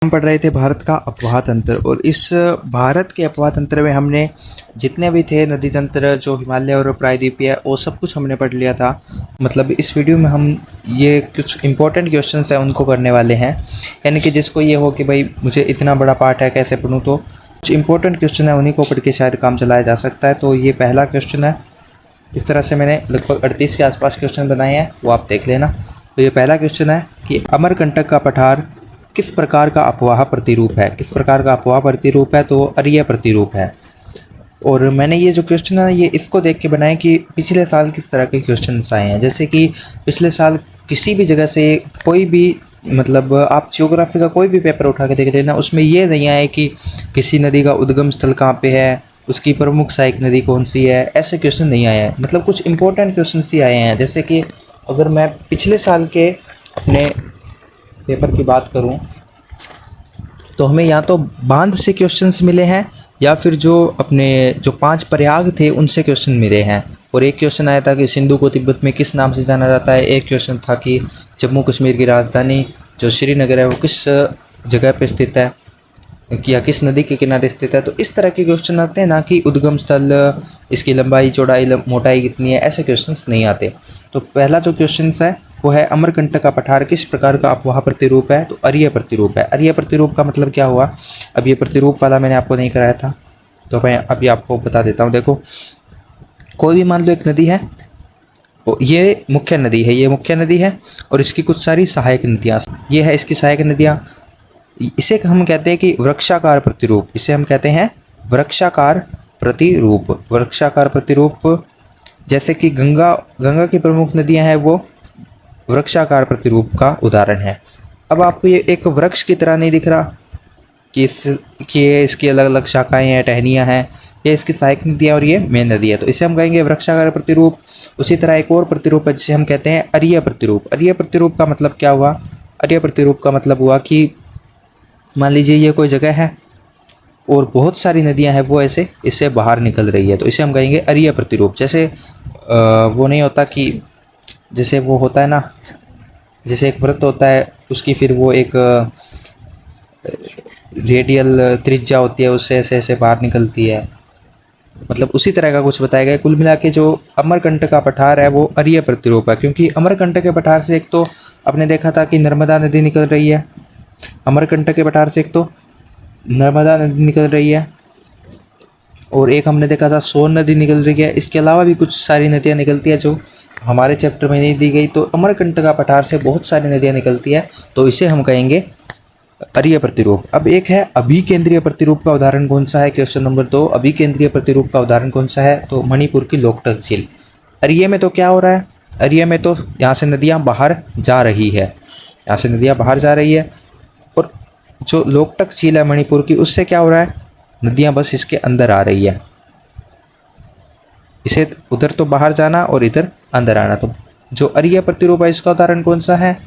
हम पढ़ रहे थे भारत का अपवाह तंत्र, और इस भारत के अपवाह तंत्र में हमने जितने भी थे नदी तंत्र, जो हिमालय और प्रायद्वीपीय, वो सब कुछ हमने पढ़ लिया था। मतलब इस वीडियो में हम ये कुछ इंपॉर्टेंट क्वेश्चंस हैं उनको करने वाले हैं, यानी कि जिसको ये हो कि भाई मुझे इतना बड़ा पार्ट है कैसे पढ़ूँ, तो कुछ इंपॉर्टेंट क्वेश्चन है उन्हीं को पढ़ के शायद काम चलाया जा सकता है। तो ये पहला क्वेश्चन है। इस तरह से मैंने लगभग 38 के आसपास क्वेश्चन बनाए हैं, वो आप देख लेना। तो ये पहला क्वेश्चन है कि अमरकंटक का पठार किस प्रकार का अपवाह प्रतिरूप है। किस प्रकार का अपवाह प्रतिरूप है, तो अरीय प्रतिरूप है। और मैंने ये जो क्वेश्चन है ये इसको देख के बनाए कि पिछले साल किस तरह के क्वेश्चन आए हैं। जैसे कि पिछले साल किसी भी जगह से कोई भी, मतलब आप ज्योग्राफी का कोई भी पेपर उठा के देख लेना, उसमें ये नहीं आया कि किसी नदी का उद्गम स्थल कहाँ पे है, उसकी प्रमुख सहायक नदी कौन सी है, ऐसे क्वेश्चन नहीं आए हैं। मतलब कुछ इंपॉर्टेंट क्वेश्चन ही आए हैं। जैसे कि अगर मैं पिछले साल के अपने पेपर की बात करूं तो हमें या तो बांध से क्वेश्चंस मिले हैं या फिर जो अपने जो 5 प्रयाग थे उनसे क्वेश्चन मिले हैं। और एक क्वेश्चन आया था कि सिंधु को तिब्बत में किस नाम से जाना जाता है। एक क्वेश्चन था कि जम्मू कश्मीर की राजधानी जो श्रीनगर है वो किस जगह पे स्थित है, या किस नदी के किनारे स्थित है। तो इस तरह के क्वेश्चन आते हैं, ना कि उद्गम स्थल, इसकी लंबाई चौड़ाई मोटाई कितनी है, ऐसे क्वेश्चंस नहीं आते। तो पहला जो क्वेश्चन है वो है अमरकंटक का पठार किस प्रकार का अपवाह प्रतिरूप है, तो अरीय प्रतिरूप है। अरीय प्रतिरूप का मतलब क्या हुआ, अब ये प्रतिरूप वाला मैंने आपको नहीं कराया था तो मैं अभी आपको बता देता हूँ। देखो, कोई भी मान लो एक नदी है, ये मुख्य नदी है, ये मुख्य नदी है और इसकी कुछ सारी सहायक नदियाँ, ये है इसकी सहायक नदियाँ। इसे हम कहते हैं कि वृक्षाकार प्रतिरूप, इसे हम कहते हैं वृक्षाकार प्रतिरूप। वृक्षाकार प्रतिरूप, जैसे कि गंगा की प्रमुख नदियां हैं वो वृक्षाकार प्रतिरूप का उदाहरण है। अब आपको ये एक वृक्ष की तरह नहीं दिख रहा कि इसकी अलग अलग शाखाएं हैं, टहनियाँ हैं, ये इसकी सहायक नदियाँ और ये मेन नदी है, तो इसे हम कहेंगे वृक्षाकार प्रतिरूप। उसी तरह एक और प्रतिरूप है जिसे हम कहते हैं अरीय प्रतिरूप। अरीय प्रतिरूप का मतलब क्या हुआ, अरीय प्रतिरूप का मतलब हुआ कि मान लीजिए ये कोई जगह है और बहुत सारी नदियां हैं वो ऐसे इससे बाहर निकल रही है, तो इसे हम कहेंगे अरीय प्रतिरूप। जैसे वो नहीं होता कि जैसे वो होता है ना, जैसे एक वृत्त होता है उसकी फिर वो एक रेडियल त्रिज्या होती है, उससे ऐसे ऐसे बाहर निकलती है, मतलब उसी तरह का कुछ बताया गया। कुल मिला के जो अमरकंटक का पठार है वो अरीय प्रतिरूप है, क्योंकि अमरकंटक के पठार से एक तो आपने देखा था कि नर्मदा नदी निकल रही है, अमरकंटक के पठार से एक तो नर्मदा नदी निकल रही है और एक हमने देखा था सोन नदी निकल रही है। इसके अलावा भी कुछ सारी नदियाँ निकलती है जो हमारे चैप्टर में नहीं दी गई। तो अमरकंटक का पठार से बहुत सारी नदियाँ निकलती है, तो इसे हम कहेंगे अरीय प्रतिरूप। अब एक है अभिकेंद्रीय प्रतिरूप का उदाहरण कौन सा है, क्वेश्चन नंबर 2। अभिकेंद्रीय प्रतिरूप का उदाहरण कौन सा है, तो मणिपुर की लोकटक झील। अरीय में तो क्या हो रहा है, अरीय में तो यहाँ से नदियाँ बाहर जा रही है, यहाँ से नदियाँ बाहर जा रही है, और जो लोकटक झील है मणिपुर की, उससे क्या हो रहा है, नदियाँ बस इसके अंदर आ रही है। इसे उधर तो बाहर जाना और इधर अंदर आना। तो जो अरीय प्रतिरूप है इसका उदाहरण कौन सा है,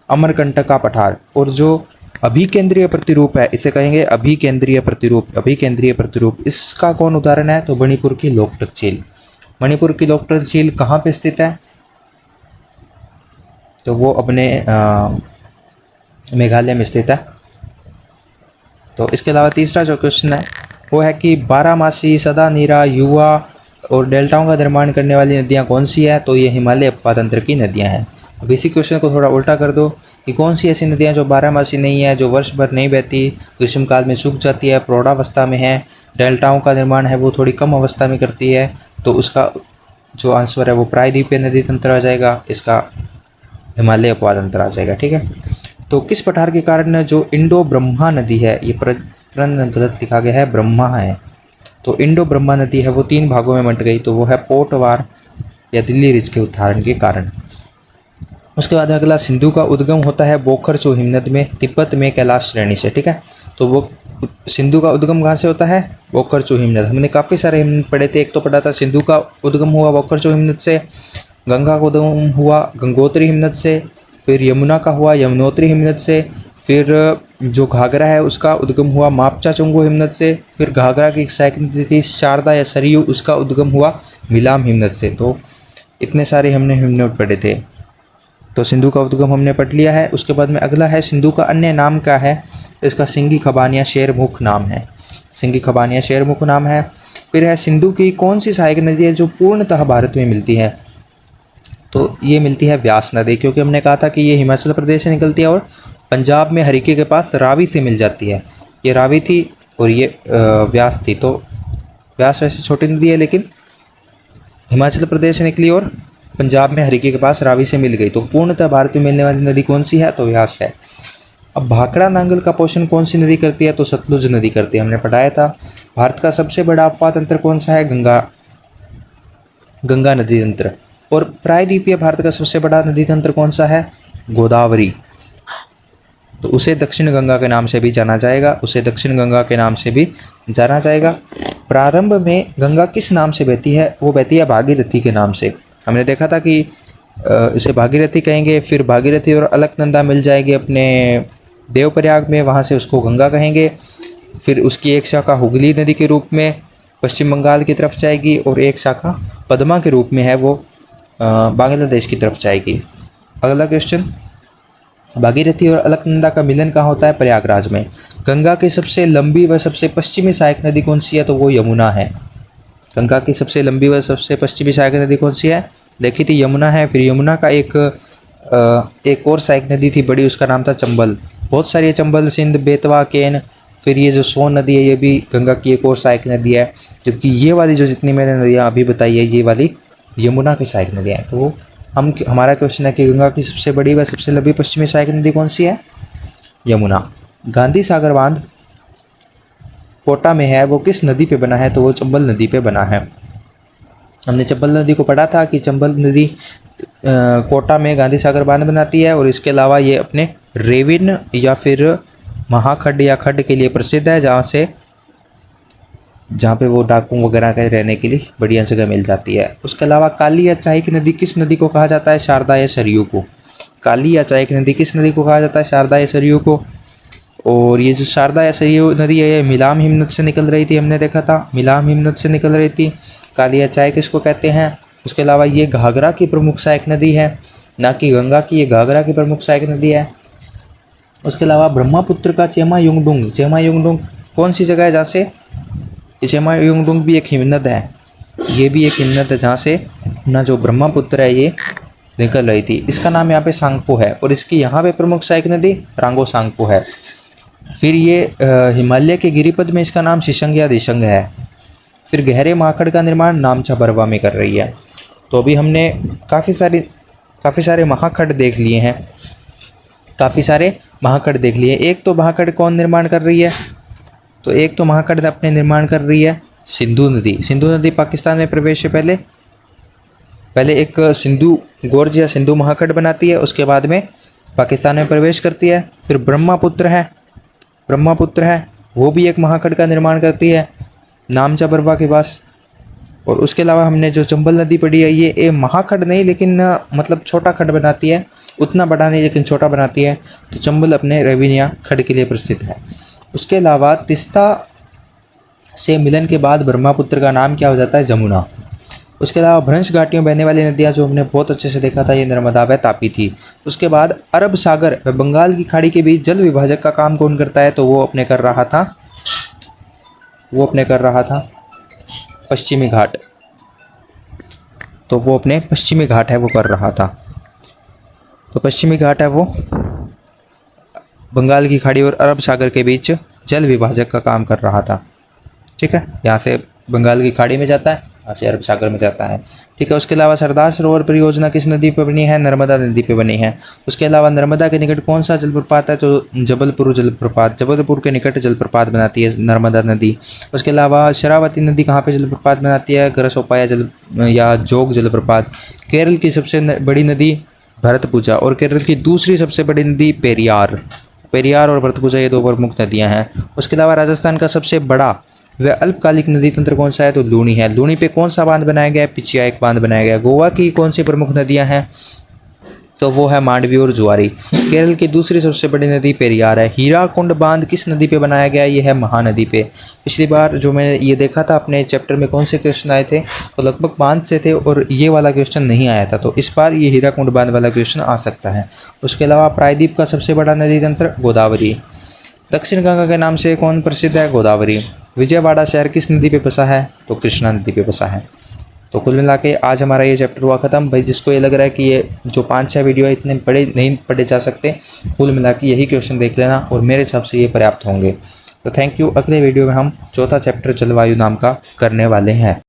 अमरकंटक का पठार। और जो अभिकेंद्रीय प्रतिरूप है इसे कहेंगे अभिकेंद्रीय प्रतिरूप। अभिकेंद्रीय प्रतिरूप इसका कौन उदाहरण है, तो मणिपुर की लोकटक झील। मणिपुर की लोकटक झील कहाँ पे स्थित है, तो वो अपने मेघालय में स्थित है। तो इसके अलावा तीसरा जो क्वेश्चन है वो है कि बारहमासी, सदा नीरा, युवा और डेल्टाओं का निर्माण करने वाली नदियाँ कौन सी है, तो ये हिमालय अपवाह तंत्र की नदियाँ हैं। अब इसी क्वेश्चन को थोड़ा उल्टा कर दो कि कौन सी ऐसी नदियाँ जो बारहमासी नहीं है, जो वर्ष भर नहीं बहती, ग्रीष्मकाल में सूख जाती है, प्रौढ़ावस्था में है, डेल्टाओं का निर्माण है वो थोड़ी कम अवस्था में करती है, तो उसका जो आंसर है वो प्रायद्वीपीय नदी तंत्र आ जाएगा, इसका हिमालय अपवाह तंत्र आ जाएगा। ठीक है, तो किस पठार के कारण जो इंडो ब्रह्मा नदी है, ये प्रण गलत लिखा गया है, ब्रह्मा है, तो इंडो ब्रह्मा नदी है वो 3 भागों में बंट गई, तो वो है पोटवार या दिल्ली रिज के उत्थान के कारण। उसके बाद अगला, सिंधु का उद्गम होता है बोखरचू हिमनद में, तिब्बत में कैलाश श्रेणी से। ठीक है, तो वो सिंधु का उद्गम कहाँ से होता है, बोखरचू हिमनद। हमने काफ़ी सारे हिमनद पढ़े थे, एक तो पढ़ा था सिंधु का उद्गम हुआ बोखरचू हिमनद से, गंगा का उद्गम हुआ गंगोत्री हिमनद से, फिर यमुना का हुआ यमुनोत्री हिमनद से, फिर जो घाघरा है उसका उद्गम हुआ मापचा चुंगू हिमनद से, फिर घाघरा की एक सहायक नदी थी शारदा या सरयू, उसका उद्गम हुआ मिलाम हिमनद से। तो इतने सारे हमने हिमनद पढ़े थे। तो सिंधु का उद्गम हमने पढ़ लिया है। उसके बाद में अगला है सिंधु का अन्य नाम क्या है। इसका सिंगी खबानिया शेरमुख नाम है। सिंगी खबानिया शेरमुख नाम है। फिर है सिंधु की कौन सी सहायक नदी है जो पूर्णतः भारत में मिलती है। तो ये मिलती है व्यास नदी, क्योंकि हमने कहा था कि ये हिमाचल प्रदेश से निकलती है और पंजाब में हरिके के पास रावी से मिल जाती है। ये रावी थी और ये व्यास थी। तो व्यास वैसे छोटी नदी है लेकिन हिमाचल प्रदेश से निकली और पंजाब में हरिके के पास रावी से मिल गई। तो पूर्णतः भारत में मिलने वाली नदी कौन सी है, तो व्यास है। अब भाखड़ा नांगल का पोषण कौन सी नदी करती है, तो सतलुज नदी करती है, हमने पढ़ाया था। भारत का सबसे बड़ा अपवाह तंत्र कौन सा है, गंगा नदी तंत्र। और प्रायद्वीपीय भारत का सबसे बड़ा नदी तंत्र कौन सा है, गोदावरी। तो उसे दक्षिण गंगा के नाम से भी जाना जाएगा। प्रारंभ में गंगा किस नाम से बहती है, वो बहती है भागीरथी के नाम से। हमने देखा था कि इसे भागीरथी कहेंगे, फिर भागीरथी और अलकनंदा मिल जाएगी अपने देवप्रयाग में, वहाँ से उसको गंगा कहेंगे। फिर उसकी एक शाखा हुगली नदी के रूप में पश्चिम बंगाल की तरफ जाएगी और एक शाखा पद्मा के रूप में है वो बांग्लादेश की तरफ जाएगी। अगला क्वेश्चन, भागीरथी और अलकनंदा का मिलन कहाँ होता है, प्रयागराज में। गंगा की सबसे लंबी व सबसे पश्चिमी सहायक नदी कौन सी है, तो वो यमुना है। गंगा की सबसे लंबी व सबसे पश्चिमी सहायक नदी कौन सी है, देखी थी यमुना है। फिर यमुना का एक और सहायक नदी थी बड़ी, उसका नाम था चंबल। बहुत सारी है, चंबल, सिंध, बेतवा, केन। फिर ये जो सोन नदी है ये भी गंगा की एक और सहायक नदी है। जबकि ये वाली जो जितनी मैंने नदियाँ अभी बताई है ये वाली यमुना की सहायक नदियाँ हैं। तो हमारा क्वेश्चन है कि गंगा की सबसे बड़ी व सबसे लंबी पश्चिमी सहायक नदी कौन सी है, यमुना। गांधी सागर बांध कोटा में है, वो किस नदी पे बना है, तो वो चंबल नदी पे बना है। हमने चंबल नदी को पढ़ा था कि चंबल नदी कोटा में गांधी सागर बांध बनाती है। और इसके अलावा ये अपने रेविन या फिर महाखड्ड या खड्ड के लिए प्रसिद्ध है, जहाँ पे वो डाकू वगैरह के रहने के लिए बढ़िया जगह मिल जाती है। उसके अलावा काली या चायक नदी किस नदी को कहा जाता है, शारदा या सरयू को। काली या चायक नदी किस नदी को कहा जाता है, शारदा या सरयू को। और ये जो शारदा या सरयू नदी है ये मिलाम हिमनद से निकल रही थी, हमने देखा था मिलाम हिमनद से निकल रही थी। काली या चायक किसको कहते हैं। उसके अलावा ये घाघरा की प्रमुख सहायक नदी है, ना कि गंगा की, ये घाघरा की प्रमुख सहायक नदी है। उसके अलावा ब्रह्मपुत्र का चेमा युंगडुंग कौन सी जगह है, जहाँ से चेमा युंगडुंग भी एक हिमनद है, ये भी एक हिमनद है जहाँ से ना जो ब्रह्मपुत्र है ये निकल रही थी। इसका नाम यहाँ पे सांगपो है और इसकी यहाँ पे प्रमुख सहायक नदी रांगो सांगपो है। फिर ये हिमालय के गिरिपद में इसका नाम शिशंग या दिशंग है। फिर गहरे महाखंड का निर्माण नामचा बरवा में कर रही है। तो अभी हमने काफ़ी सारे महाखंड देख लिए हैं, एक तो महाखंड कौन निर्माण कर रही है, तो एक तो महाखंड अपने निर्माण कर रही है सिंधु नदी पाकिस्तान में प्रवेश से पहले एक सिंधु गोर्ज या सिंधु महाखंड बनाती है, उसके बाद में पाकिस्तान में प्रवेश करती है। फिर ब्रह्मपुत्र है वो भी एक महाखंड का निर्माण करती है नामचा बरवा के पास। और उसके अलावा हमने जो चंबल नदी पढ़ी है ये महाखंड नहीं लेकिन मतलब छोटा खंड बनाती है, उतना बड़ा नहीं लेकिन छोटा बनाती है। तो चंबल अपने रेविनिया खंड के लिए प्रसिद्ध है। उसके अलावा तिस्ता से मिलन के बाद ब्रह्मपुत्र का नाम क्या हो जाता है, जमुना। उसके अलावा भ्रंश घाटियों बहने वाली नदियाँ जो हमने बहुत अच्छे से देखा था ये नर्मदा व तापी थी। उसके बाद अरब सागर व बंगाल की खाड़ी के बीच जल विभाजक का काम कौन करता है, तो वो अपने कर रहा था पश्चिमी घाट। तो वो अपने पश्चिमी घाट है वो कर रहा था। तो पश्चिमी घाट है वो बंगाल की खाड़ी और अरब सागर के बीच जल विभाजक का काम कर रहा था। ठीक है, यहाँ से बंगाल की खाड़ी में जाता है, यहाँ से अरब सागर में जाता है। ठीक है, उसके अलावा सरदार सरोवर परियोजना किस नदी पर बनी है, नर्मदा नदी पे बनी है। उसके अलावा नर्मदा के निकट कौन सा जलप्रपात है, तो जबलपुर के निकट जलप्रपात बनाती है नर्मदा नदी। उसके अलावा शरावती नदी कहाँ पे जलप्रपात बनाती है, गरसोपा या जोग जलप्रपात। केरल की सबसे बड़ी नदी भरतपुजा और केरल की दूसरी सबसे बड़ी नदी पेरियार और भरतपुजा ये दो प्रमुख नदियाँ हैं। उसके अलावा राजस्थान का सबसे बड़ा वह अल्पकालिक नदी तंत्र कौन सा है, तो लूनी है। लूनी पे कौन सा बांध बनाया गया है, पिचिया एक बांध बनाया गया है। गोवा की कौन सी प्रमुख नदियां हैं, तो वो है मांडवी और जुआरी। केरल की दूसरी सबसे बड़ी नदी पेरियार है। हीराकुंड बांध किस नदी पे बनाया गया है? ये है महानदी पे। पिछली बार जो मैंने ये देखा था अपने चैप्टर में कौन से क्वेश्चन आए थे, तो लगभग बांध से थे और ये वाला क्वेश्चन नहीं आया था, तो इस बार ये हीराकुंड बांध वाला क्वेश्चन आ सकता है। उसके अलावा प्रायद्वीप का सबसे बड़ा नदी तंत्र गोदावरी। दक्षिण गंगा के नाम से कौन प्रसिद्ध है? गोदावरी। विजयवाड़ा शहर किस नदी पे बसा है? तो कृष्णा नदी पे बसा है। तो कुल मिला के आज हमारा ये चैप्टर हुआ ख़त्म। भाई जिसको ये लग रहा है कि ये जो 5-6 वीडियो है इतने पढ़े नहीं पढ़े जा सकते, कुल मिला के यही क्वेश्चन देख लेना और मेरे हिसाब से ये पर्याप्त होंगे। तो थैंक यू। अगले वीडियो में हम चौथा चैप्टर जलवायु नाम का करने वाले हैं।